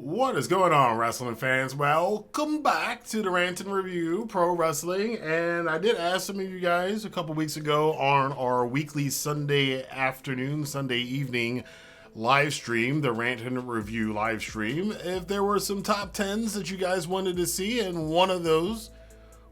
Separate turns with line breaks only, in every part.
What is going on, wrestling fans? Welcome back to the Rantin Review Pro Wrestling. And I did ask some of you guys a couple weeks ago on our weekly Sunday afternoon, Sunday evening live stream, the Rantin Review live stream, if there were some top 10s that you guys wanted to see. And one of those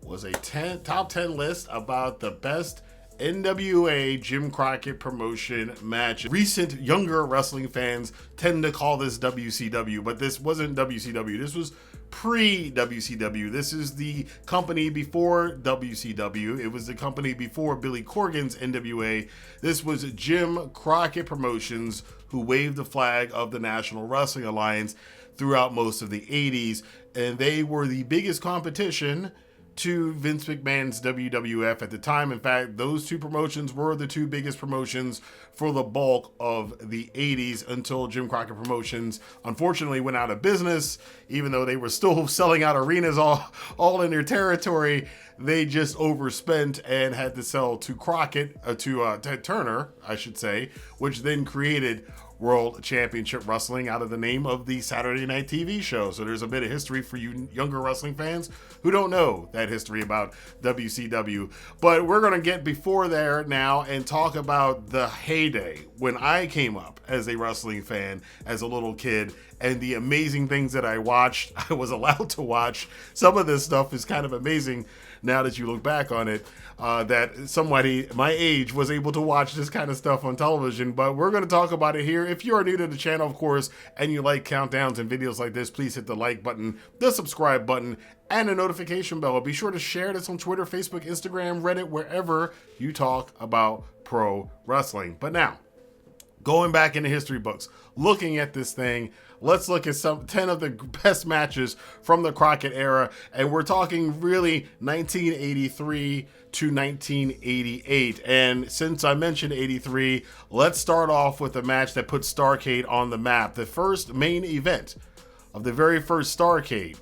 was a top 10 list about the best NWA Jim Crockett promotion match. Recent younger wrestling fans tend to call this WCW, but this wasn't WCW. This was pre-WCW. This is the company before WCW. It was the company before Billy Corgan's NWA. This was Jim Crockett Promotions, who waved the flag of the National Wrestling Alliance throughout most of the 80s, and they were the biggest competition to Vince McMahon's WWF at the time. In fact, those two promotions were the two biggest promotions for the bulk of the 80s until Jim Crockett Promotions unfortunately went out of business. Even though they were still selling out arenas all in their territory, they just overspent and had to sell to Crockett, to Turner, I should say, which then created World Championship Wrestling out of the name of the Saturday Night TV show. So there's a bit of history for you younger wrestling fans who don't know that history about WCW. But we're going to get before there now and talk about the heyday when I came up as a wrestling fan as a little kid and the amazing things that I watched. I was allowed to watch. Some of this stuff is kind of amazing now that you look back on it, that somebody my age was able to watch this kind of stuff on television. But we're going to talk about it here. If you are new to the channel, of course, and you like countdowns and videos like this, please hit the like button, the subscribe button, and the notification bell. Be sure to share this on Twitter, Facebook, Instagram, Reddit, wherever you talk about pro wrestling. But now, going back in the history books, looking at this thing, let's look at some 10 of the best matches from the Crockett era. And we're talking really 1983 to 1988. And since I mentioned 83, let's start off with a match that put Starrcade on the map. The first main event of the very first Starrcade,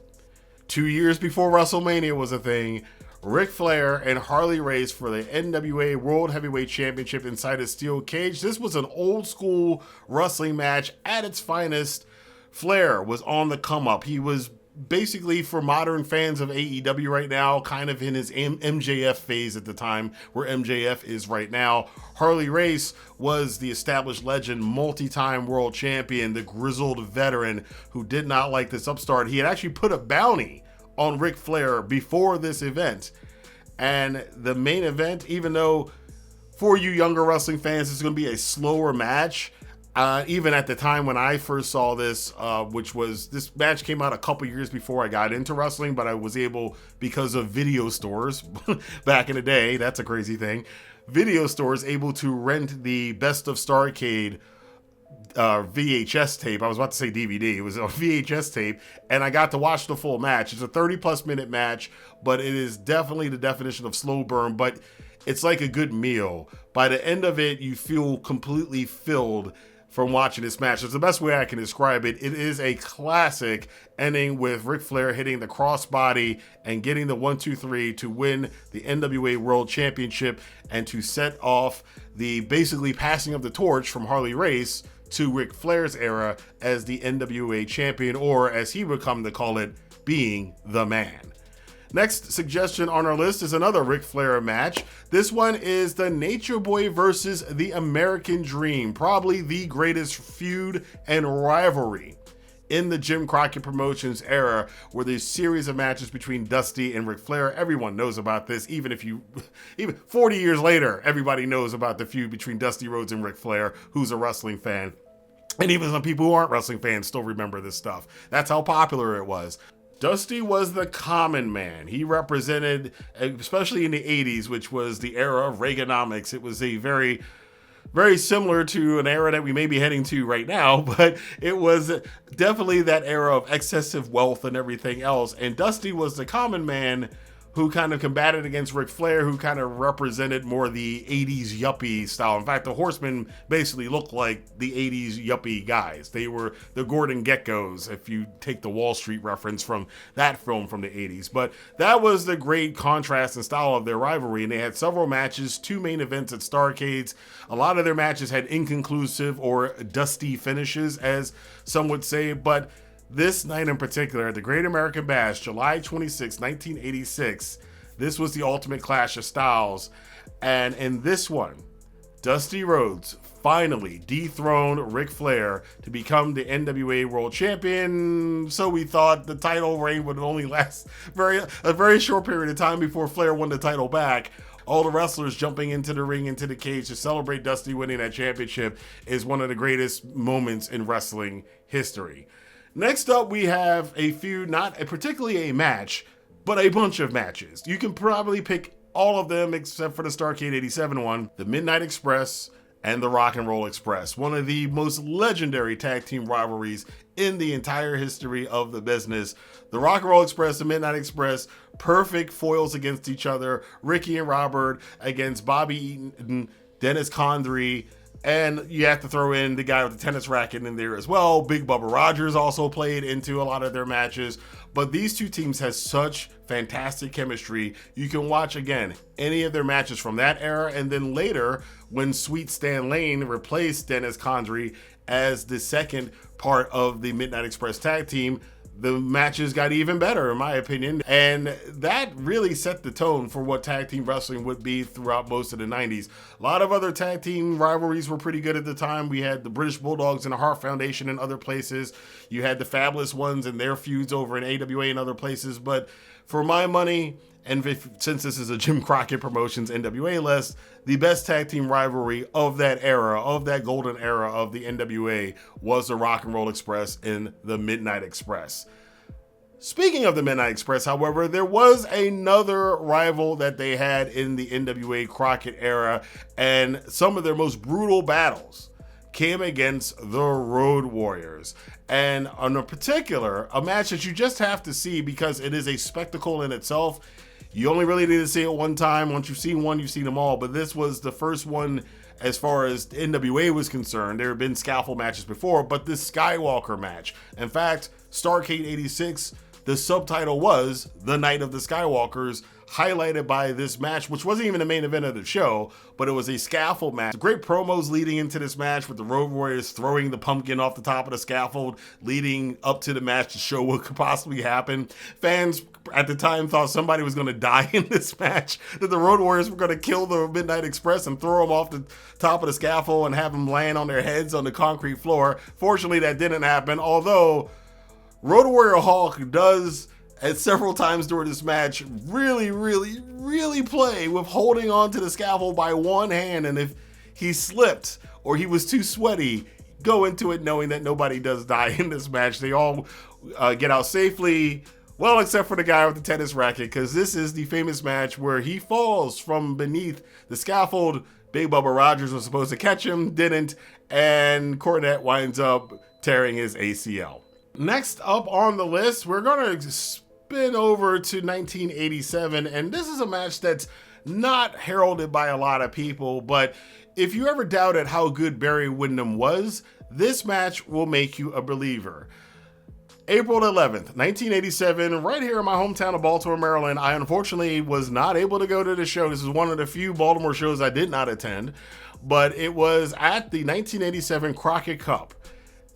2 years before WrestleMania was a thing, Ric Flair and Harley race for the NWA World Heavyweight Championship inside a steel cage. This was an old school wrestling match at its finest. Flair was on the come up. He was basically, for modern fans of AEW right now, kind of in his MJF phase at the time, where MJF is right now. Harley Race was the established legend, multi-time world champion, the grizzled veteran who did not like this upstart. He had actually put a bounty on Ric Flair before this event. And the main event, even though for you younger wrestling fans, it's going to be a slower match, even at the time when I first saw this, this match came out a couple years before I got into wrestling, but I was able, because of video stores back in the day, that's a crazy thing, video stores able to rent the Best of Starrcade VHS tape. I was about to say DVD. It was a VHS tape, and I got to watch the full match. It's a 30-plus minute match, but it is definitely the definition of slow burn, but it's like a good meal. By the end of it, you feel completely filled from watching this match. It's the best way I can describe it. It is a classic, ending with Ric Flair hitting the crossbody and getting the 1-2-3 to win the NWA World Championship and to set off the basically passing of the torch from Harley Race to Ric Flair's era as the NWA champion, or as he would come to call it, being the man. Next suggestion on our list is another Ric Flair match. This one is the Nature Boy versus the American Dream, probably the greatest feud and rivalry in the Jim Crockett Promotions era, where there's a series of matches between Dusty and Ric Flair. Everyone knows about this, even 40 years later, everybody knows about the feud between Dusty Rhodes and Ric Flair, who's a wrestling fan. And even some people who aren't wrestling fans still remember this stuff. That's how popular it was. Dusty was the common man. He represented, especially in the 80s, which was the era of Reaganomics. It was a very, very similar to an era that we may be heading to right now, but it was definitely that era of excessive wealth and everything else. And Dusty was the common man who kind of combated against Ric Flair, who kind of represented more the 80s yuppie style. In fact, the Horsemen basically looked like the 80s yuppie guys. They were the Gordon Geckos, if you take the Wall Street reference from that film from the 80s. But that was the great contrast and style of their rivalry, and they had several matches, 2 main events at Starrcades. A lot of their matches had inconclusive or dusty finishes, as some would say, but This night in particular, at the Great American Bash, July 26, 1986, this was the ultimate clash of styles. And in this one, Dusty Rhodes finally dethroned Ric Flair to become the NWA World Champion. So we thought the title reign would only last a very short period of time before Flair won the title back. All the wrestlers jumping into the ring, into the cage to celebrate Dusty winning that championship is one of the greatest moments in wrestling history. Next up, we have a feud, not particularly a match, but a bunch of matches. You can probably pick all of them except for the Starrcade 87 one, the Midnight Express and the Rock and Roll Express, one of the most legendary tag team rivalries in the entire history of the business. The Rock and Roll Express, the Midnight Express, perfect foils against each other. Ricky and Robert against Bobby Eaton, Dennis Condrey, and you have to throw in the guy with the tennis racket in there as well. Big Bubba Rogers also played into a lot of their matches. But these two teams have such fantastic chemistry. You can watch, again, any of their matches from that era. And then later, when Sweet Stan Lane replaced Dennis Condrey as the second part of the Midnight Express tag team, the matches got even better, in my opinion. And that really set the tone for what tag team wrestling would be throughout most of the 90s. A lot of other tag team rivalries were pretty good at the time. We had the British Bulldogs and the Hart Foundation in other places. You had the Fabulous Ones and their feuds over in AWA and other places. But for my money, and since this is a Jim Crockett Promotions NWA list, the best tag team rivalry of that era, of that golden era of the NWA, was the Rock and Roll Express and the Midnight Express. Speaking of the Midnight Express, however, there was another rival that they had in the NWA Crockett era, and some of their most brutal battles came against the Road Warriors. And on a particular, a match that you just have to see because it is a spectacle in itself. You only really need to see it one time. Once you've seen one, you've seen them all. But this was the first one as far as NWA was concerned. There have been scaffold matches before, but this Skywalker match. In fact, Starrcade 86, the subtitle was The Night of the Skywalkers, highlighted by this match, which wasn't even the main event of the show, but it was a scaffold match. Great promos leading into this match with the Road Warriors throwing the pumpkin off the top of the scaffold, leading up to the match to show what could possibly happen. Fans at the time thought somebody was going to die in this match, that the Road Warriors were going to kill the Midnight Express and throw them off the top of the scaffold and have them land on their heads on the concrete floor. Fortunately, that didn't happen, although Road Warrior Hulk does, at several times during this match, really play with holding on to the scaffold by one hand, and if he slipped or he was too sweaty, go into it knowing that nobody does die in this match. They all get out safely, well, except for the guy with the tennis racket, because this is the famous match where he falls from beneath the scaffold. Big Bubba Rogers was supposed to catch him, didn't, and Cornette winds up tearing his ACL. Next up on the list, we're going to spin over to 1987, and this is a match that's not heralded by a lot of people, but if you ever doubted how good Barry Windham was, this match will make you a believer. April 11th, 1987, right here in my hometown of Baltimore, Maryland. I unfortunately was not able to go to the show. This is one of the few Baltimore shows I did not attend, but it was at the 1987 Crockett Cup.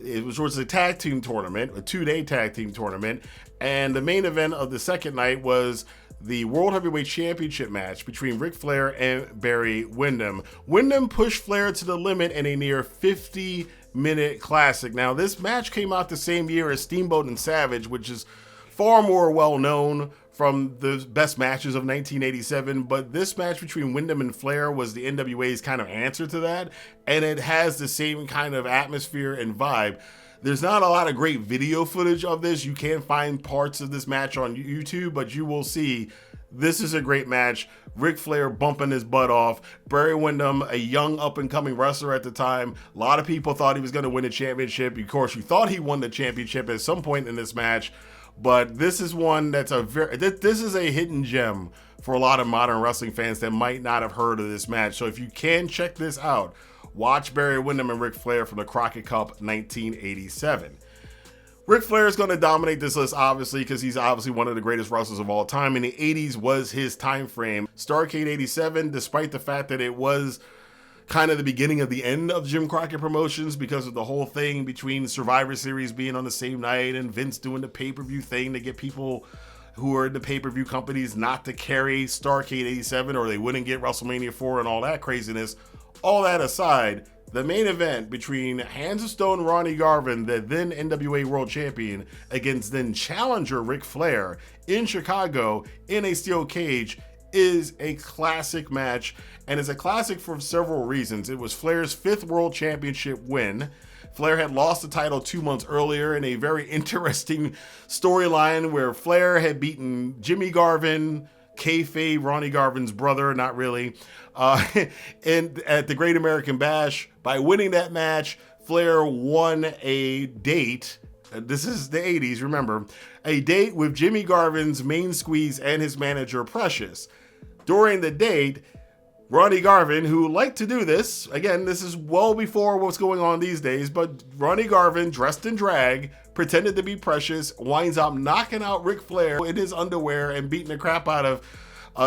It was a tag team tournament, a 2-day tag team tournament, and the main event of the second night was the World Heavyweight Championship match between Ric Flair and Barry Windham. Windham pushed Flair to the limit in a near 50-minute classic. Now, this match came out the same year as Steamboat and Savage, which is far more well-known from the best matches of 1987, but this match between Windham and Flair was the NWA's kind of answer to that, and it has the same kind of atmosphere and vibe. There's not a lot of great video footage of this. You can find parts of this match on YouTube, but you will see this is a great match. Ric Flair bumping his butt off. Barry Windham, a young up-and-coming wrestler at the time. A lot of people thought he was going to win a championship. Of course, you thought he won the championship at some point in this match. But this is one that's this is a hidden gem for a lot of modern wrestling fans that might not have heard of this match. So if you can check this out, watch Barry Windham and Ric Flair from the Crockett Cup 1987. Ric Flair is going to dominate this list, obviously, because he's obviously one of the greatest wrestlers of all time. In the 80s was his time frame. Starrcade 87, despite the fact that it was kind of the beginning of the end of Jim Crockett Promotions because of the whole thing between Survivor Series being on the same night and Vince doing the pay-per-view thing to get people who are in the pay-per-view companies not to carry Starrcade 87 or they wouldn't get WrestleMania 4 and all that craziness. All that aside, the main event between Hands of Stone Ronnie Garvin, the then NWA World Champion, against then challenger Ric Flair in Chicago in a steel cage is a classic match, and it's a classic for several reasons. It was Flair's 5th World Championship win. Flair had lost the title 2 months earlier in a very interesting storyline where Flair had beaten Jimmy Garvin, kayfabe Ronnie Garvin's brother, not really, and at the Great American Bash. By winning that match, Flair won a date. This is the 80s, remember, a date with Jimmy Garvin's main squeeze and his manager Precious. During the date, Ronnie Garvin, who liked to do this, again, this is well before what's going on these days, but Ronnie Garvin, dressed in drag, pretended to be Precious, winds up knocking out Ric Flair in his underwear and beating the crap out of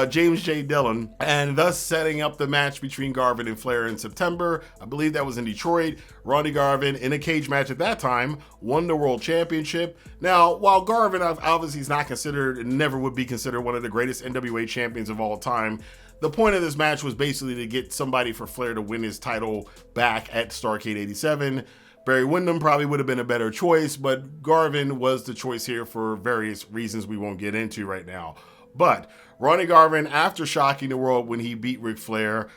James J. Dillon, and thus setting up the match between Garvin and Flair in September. I believe that was in Detroit. Ronnie Garvin, in a cage match at that time, won the World Championship. Now, while Garvin obviously is not considered, and never would be considered, one of the greatest NWA champions of all time, the point of this match was basically to get somebody for Flair to win his title back at Starrcade 87. Barry Windham probably would have been a better choice, but Garvin was the choice here for various reasons we won't get into right now. But Ronnie Garvin, after shocking the world when he beat Ric Flair,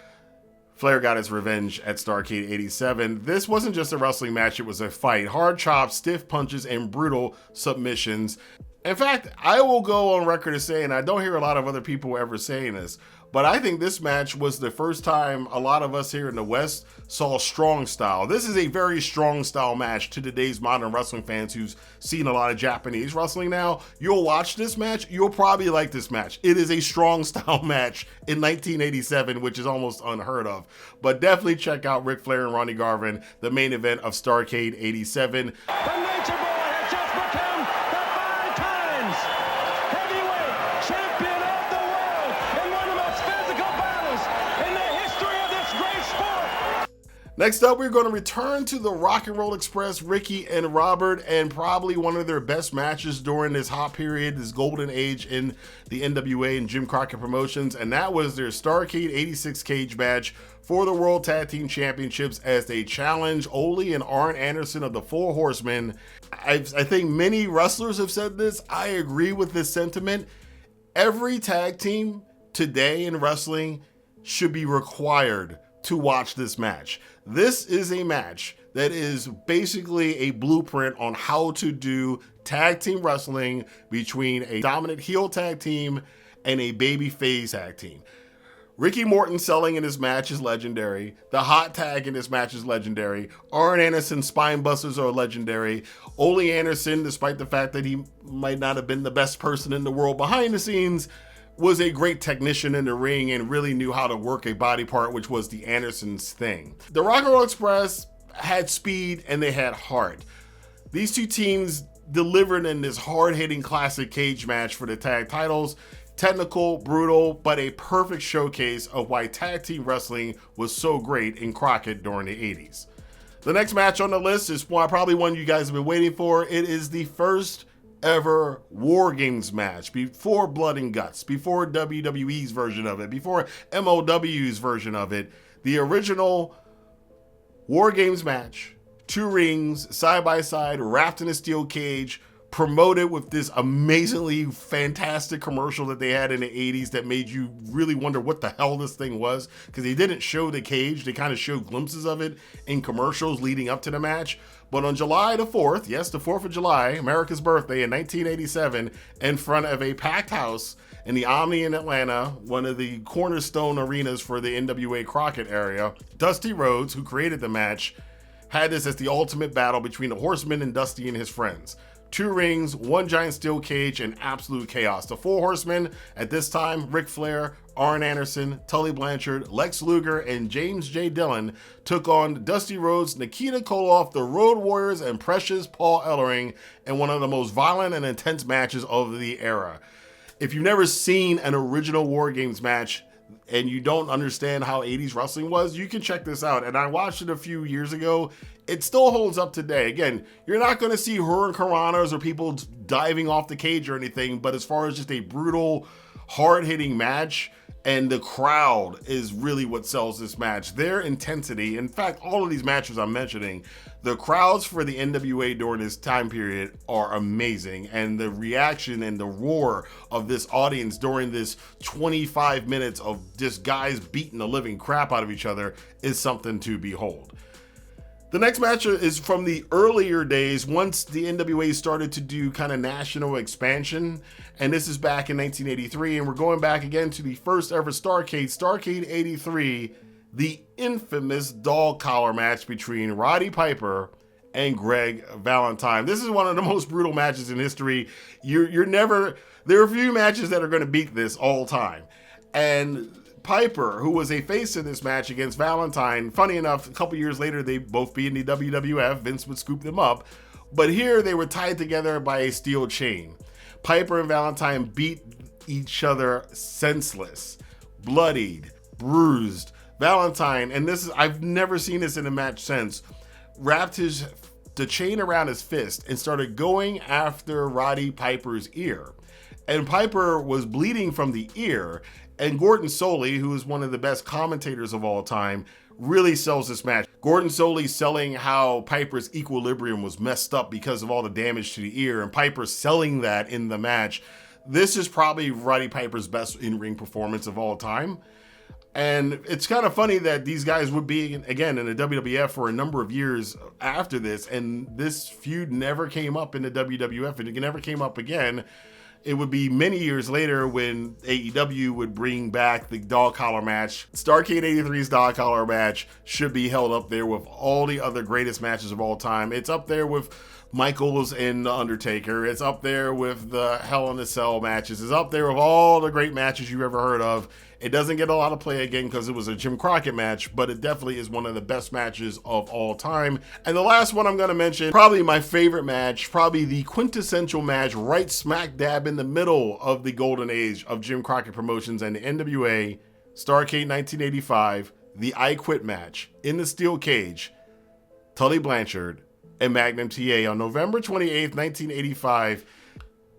Flair got his revenge at Starrcade 87. This wasn't just a wrestling match, it was a fight. Hard chops, stiff punches, and brutal submissions. In fact, I will go on record as saying, I don't hear a lot of other people ever saying this, but I think this match was the first time a lot of us here in the West saw strong style. This is a very strong style match to today's modern wrestling fans who's seen a lot of Japanese wrestling now. You'll watch this match, you'll probably like this match. It is a strong style match in 1987, which is almost unheard of. But definitely check out Ric Flair and Ronnie Garvin, the main event of Starrcade 87. Next up, we're going to return to the R&R Express, Ricky and Robert, and probably one of their best matches during this hot period, this golden age in the NWA and Jim Crockett Promotions, and that was their Starrcade 86 cage match for the World Tag Team Championships as they challenged Ole and Arn Anderson of the Four Horsemen. I think many wrestlers have said this. I agree with this sentiment. Every tag team today in wrestling should be required to watch this match. This is a match that is basically a blueprint on how to do tag team wrestling between a dominant heel tag team and a babyface tag team. Ricky Morton selling in this match is legendary. The hot tag in this match is legendary. Arn Anderson's spine busters are legendary. Ole Anderson, despite the fact that he might not have been the best person in the world behind the scenes, was a great technician in the ring and really knew how to work a body part, which was the Andersons thing. The R&R Express had speed and they had heart. These two teams delivered in this hard-hitting classic cage match for the tag titles. Technical, brutal, but a perfect showcase of why tag team wrestling was so great in Crockett during the 80s. The next match on the list is probably one you guys have been waiting for. It is the first ever War Games match, before Blood and Guts, before WWE's version of it, before MLW's version of it. The original War Games match, 2 rings, side by side, wrapped in a steel cage, promoted with this amazingly fantastic commercial that they had in the 80s that made you really wonder what the hell this thing was, because they didn't show the cage, they kind of showed glimpses of it in commercials leading up to the match. But on July the 4th, yes, the 4th of July, America's birthday in 1987, in front of a packed house in the Omni in Atlanta, one of the cornerstone arenas for the NWA Crockett area, Dusty Rhodes, who created the match, had this as the ultimate battle between the Horsemen and Dusty and his friends. 2 rings, 1 giant steel cage, and absolute chaos. The Four Horsemen at this time, Ric Flair, Arn Anderson, Tully Blanchard, Lex Luger, and James J. Dillon took on Dusty Rhodes, Nikita Koloff, the Road Warriors, and Precious Paul Ellering in one of the most violent and intense matches of the era. If you've never seen an original War Games match, and you don't understand how 80s wrestling was, you can check this out. And I watched it a few years ago. It still holds up today. Again, you're not going to see hurricanranas or people diving off the cage or anything, but as far as just a brutal, hard-hitting match, and the crowd is really what sells this match. Their intensity, in fact, all of these matches I'm mentioning, the crowds for the NWA during this time period are amazing. And the reaction and the roar of this audience during this 25 minutes of just guys beating the living crap out of each other is something to behold. The next match is from the earlier days, once the NWA started to do kind of national expansion, and this is back in 1983, and we're going back again to the first ever Starrcade 83, the infamous dog collar match between Roddy Piper and Greg Valentine. This is one of the most brutal matches in history. There are a few matches that are going to beat this all time. And Piper, who was a face in this match against Valentine, funny enough, a couple years later, they both be in the WWF. Vince would scoop them up. But here they were tied together by a steel chain. Piper and Valentine beat each other senseless, bloodied, bruised. Valentine, and I've never seen this in a match since, wrapped the chain around his fist and started going after Roddy Piper's ear. And Piper was bleeding from the ear. And Gordon Solie, who is one of the best commentators of all time, really sells this match. Gordon Solie selling how Piper's equilibrium was messed up because of all the damage to the ear, and Piper selling that in the match. This is probably Roddy Piper's best in-ring performance of all time. And it's kind of funny that these guys would be, again, in the WWF for a number of years after this, and this feud never came up in the WWF, and it never came up again. It would be many years later when AEW would bring back the dog collar match. Starrcade 83's dog collar match should be held up there with all the other greatest matches of all time. It's up there with Michaels and The Undertaker. It's up there with the Hell in a Cell matches. It's up there with all the great matches you've ever heard of. It doesn't get a lot of play again because it was a Jim Crockett match, but it definitely is one of the best matches of all time. And the last one I'm going to mention, probably my favorite match, probably the quintessential match right smack dab in the middle of the golden age of Jim Crockett Promotions and the NWA, Starrcade 1985, the I Quit match in the steel cage, Tully Blanchard and Magnum TA on November 28th, 1985.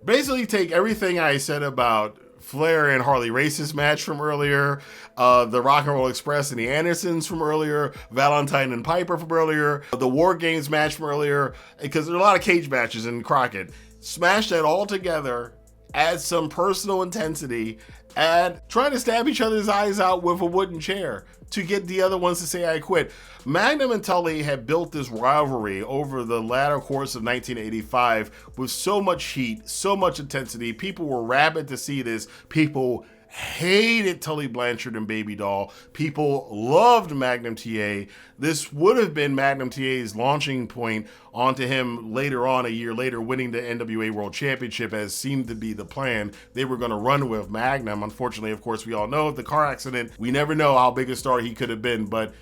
Basically take everything I said about Flair and Harley Race's match from earlier, the R&R Express and the Andersons from earlier, Valentine and Piper from earlier, the War Games match from earlier, because there are a lot of cage matches in Crockett. Smash that all together, add some personal intensity, add trying to stab each other's eyes out with a wooden chair to get the other ones to say I quit. Magnum and Tully had built this rivalry over the latter course of 1985 with so much heat, so much intensity. People were rabid to see this. People hated Tully Blanchard and Baby Doll. People loved Magnum TA. This would have been Magnum TA's launching point onto him later on, a year later, winning the NWA World Championship, as seemed to be the plan. They were going to run with Magnum. Unfortunately, of course, we all know the car accident. We never know how big a star he could have been, but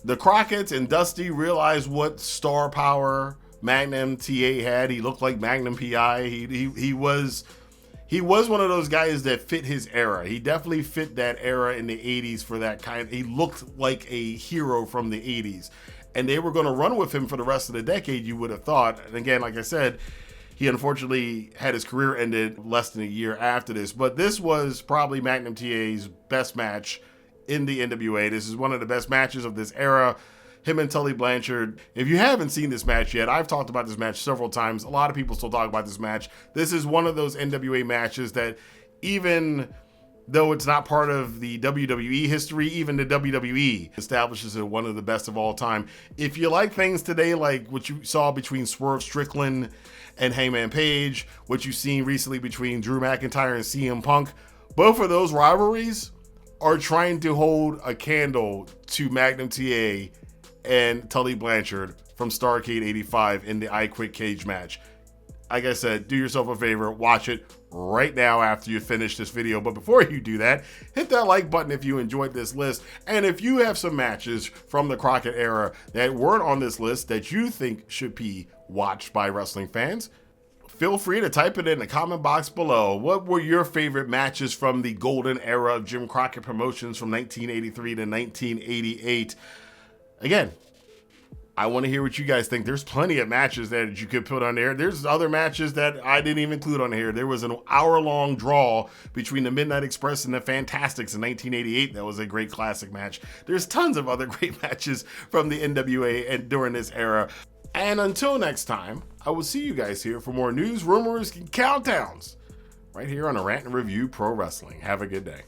the Crockett's and Dusty realized what star power Magnum TA had. He looked like Magnum PI. He was one of those guys that fit his era. He definitely fit that era in the 80s for that kind. He looked like a hero from the 80s. And they were going to run with him for the rest of the decade, you would have thought. And again, like I said, he unfortunately had his career ended less than a year after this. But this was probably Magnum TA's best match in the NWA. This is one of the best matches of this era. Him and Tully Blanchard. If you haven't seen this match yet, I've talked about this match several times. A lot of people still talk about this match. This is one of those NWA matches that, even though it's not part of the WWE history, even the WWE establishes it one of the best of all time. If you like things today, like what you saw between Swerve Strickland and Hangman Page, what you've seen recently between Drew McIntyre and CM Punk, both of those rivalries are trying to hold a candle to Magnum TA and Tully Blanchard from Starrcade 85 in the I Quit cage match. Like I said, do yourself a favor, watch it right now after you finish this video. But before you do that, hit that like button if you enjoyed this list. And if you have some matches from the Crockett era that weren't on this list that you think should be watched by wrestling fans, Feel free to type it in the comment box below. What were your favorite matches from the golden era of Jim Crockett Promotions from 1983 to 1988? Again, I want to hear what you guys think. There's plenty of matches that you could put on there. There's other matches that I didn't even include on here. There was an hour-long draw between the Midnight Express and the Fantastics in 1988. That was a great classic match. There's tons of other great matches from the NWA and during this era. And until next time, I will see you guys here for more news, rumors, and countdowns right here on the Rant and Review Pro Wrestling. Have a good day.